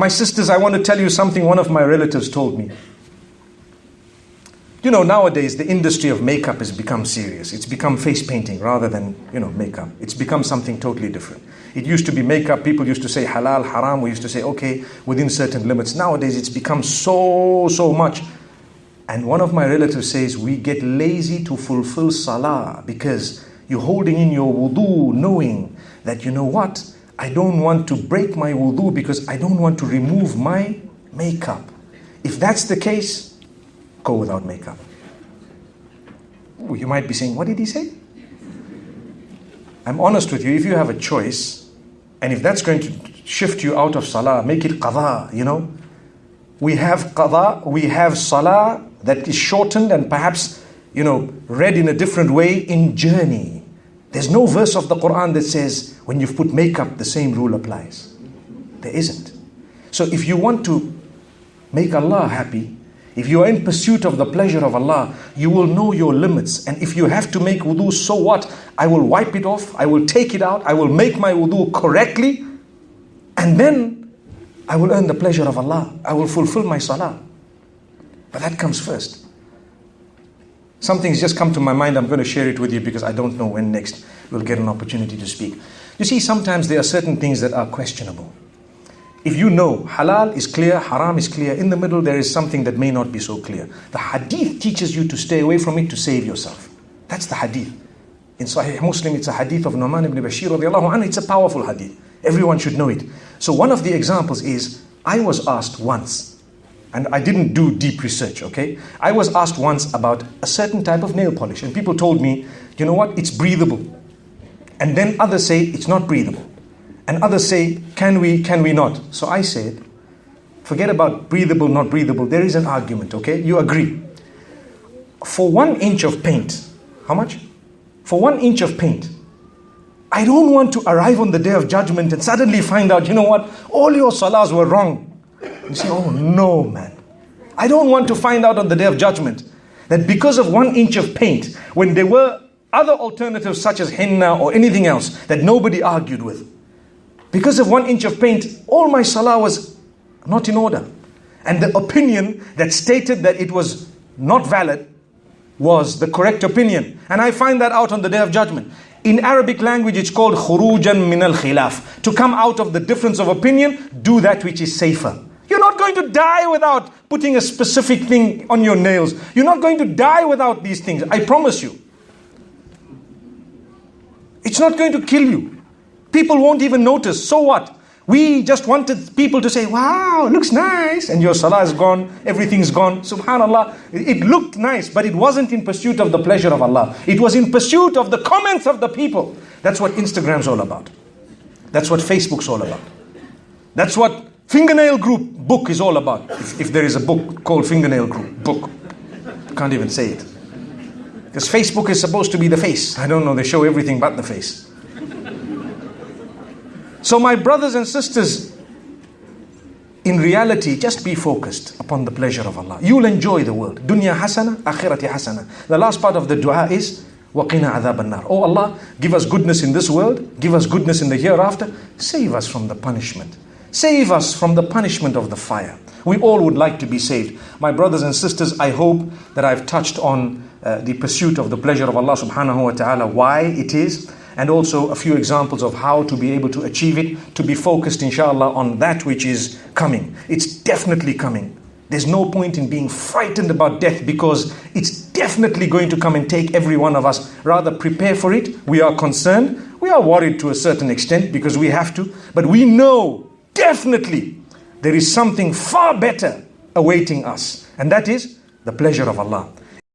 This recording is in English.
My sisters, I want to tell you something one of my relatives told me. You know, nowadays the industry of makeup has become serious. It's become face painting rather than, makeup. It's become something totally different. It used to be makeup. People used to say halal, haram. We used to say, okay, within certain limits. Nowadays it's become so much. And one of my relatives says, we get lazy to fulfill salah because you're holding in your wudu knowing that, you know what? I don't want to break my wudu because I don't want to remove my makeup. If that's the case, go without makeup. You might be saying, what did he say? I'm honest with you. If you have a choice, and if that's going to shift you out of salah, make it qada, We have qada, we have salah that is shortened and perhaps, read in a different way in journey. There's no verse of the Quran that says, when you've put makeup, the same rule applies. There isn't. So if you want to make Allah happy, if you are in pursuit of the pleasure of Allah, you will know your limits. And if you have to make wudu, so what? I will wipe it off, I will take it out, I will make my wudu correctly, and then I will earn the pleasure of Allah. I will fulfill my salah. But that comes first. Something's just come to my mind. I'm going to share it with you because I don't know when next we'll get an opportunity to speak. You see, sometimes there are certain things that are questionable. If you know halal is clear, haram is clear, in the middle there is something that may not be so clear. The hadith teaches you to stay away from it to save yourself. That's the hadith. In Sahih Muslim, it's a hadith of Nu'man ibn Bashir radiallahu anhu. It's a powerful hadith. Everyone should know it. So one of the examples is, I was asked once, and I didn't do deep research, okay? I was asked once about a certain type of nail polish, and people told me, you know what, it's breathable. And then others say it's not breathable. And others say, can we not? So I said, forget about breathable, not breathable. There is an argument, okay? You agree. For 1 inch of paint, how much? For 1 inch of paint, I don't want to arrive on the day of judgment and suddenly find out, you know what? All your salahs were wrong. You say, oh no, man. I don't want to find out on the day of judgment that because of 1 inch of paint, when there were other alternatives such as henna or anything else that nobody argued with, because of 1 inch of paint, all my salah was not in order. And the opinion that stated that it was not valid was the correct opinion. And I find that out on the day of judgment. In Arabic language, it's called khurujan min al-khilaf. To come out of the difference of opinion, do that which is safer. You're not going to die without putting a specific thing on your nails. You're not going to die without these things. I promise you. It's not going to kill you. People won't even notice. So what? We just wanted people to say, wow, looks nice. And your salah is gone. Everything's gone. Subhanallah. It looked nice, but it wasn't in pursuit of the pleasure of Allah. It was in pursuit of the comments of the people. That's what Instagram's all about. That's what Facebook's all about. That's what Fingernail Group book is all about. If there is a book called Fingernail Group book. I can't even say it. Because Facebook is supposed to be the face. I don't know, they show everything but the face. So my brothers and sisters, in reality, just be focused upon the pleasure of Allah. You'll enjoy the world. Dunya hasana, akhirati hasana. The last part of the dua is, وَقِنَا عَذَابَ النَّارِ. Oh Allah, give us goodness in this world, give us goodness in the hereafter, save us from the punishment. Save us from the punishment of the fire. We all would like to be saved. My brothers and sisters, I hope that I've touched on the pursuit of the pleasure of Allah subhanahu wa ta'ala, why it is, and also a few examples of how to be able to achieve it, to be focused inshallah on that which is coming. It's definitely coming. There's no point in being frightened about death because it's definitely going to come and take every one of us. Rather prepare for it. We are concerned. We are worried to a certain extent because we have to. But we know definitely there is something far better awaiting us. And that is the pleasure of Allah.